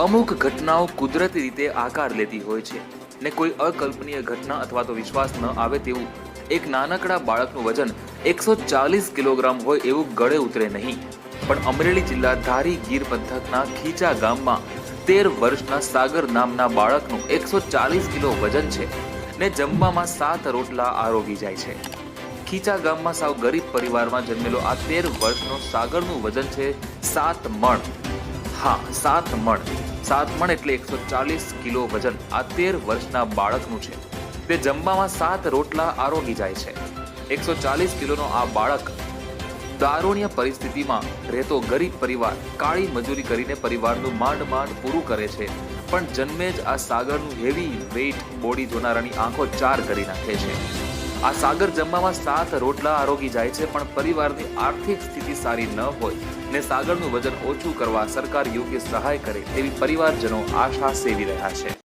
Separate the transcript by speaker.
Speaker 1: અમુક ઘટનાઓ કુદરતી રીતે આકાર લેતી હોય છે ને કોઈ અકલ્પનીય ઘટના અથવા તો વિશ્વાસ ન આવે તેવું એક નાનકડા બાળકનું વજન 140 કિલોગ્રામ હોય એવું ગળે ઉતરે નહીં. પણ અમરેલી જિલ્લા ધારી ગીર પંથકના ખીચા ગામમાં 13 વર્ષના સાગર નામના બાળકનું 140 કિલો વજન છે ને જમવામાં 7 રોટલા આરોગી જાય છે. ખીચા ગામમાં સાવ ગરીબ પરિવારમાં જન્મેલો આ 13 વર્ષનો સાગરનું વજન છે 7 મણ. હા, 7 મણ. 7 મણ એટલે 140 કિલો વજન આ 13 વર્ષના બાળકનું છે. તે જમવામાં 7 રોટલા આરોગી જાય છે. 140 કિલોનો આ બાળક દારૂણ્ય પરિસ્થિતિમાં રહેતો ગરીબ પરિવાર કાળી મજૂરી કરીને પરિવારનું માંડ પૂરું કરે છે. પણ જન્મે જ આ સાગરનું હેવી વેઇટ બોડી જોનારાની આંખો ચાર કરી નાખે છે. આ સાગર જમવામાં 7 રોટલા આરોગી જાય છે, પણ પરિવારની આર્થિક સ્થિતિ સારી ન હોય ને સાગરનું વજન ઓછું કરવા સરકાર યોગ્ય સહાય કરે તેવી પરિવારજનો આશા સેવી રહ્યા છે.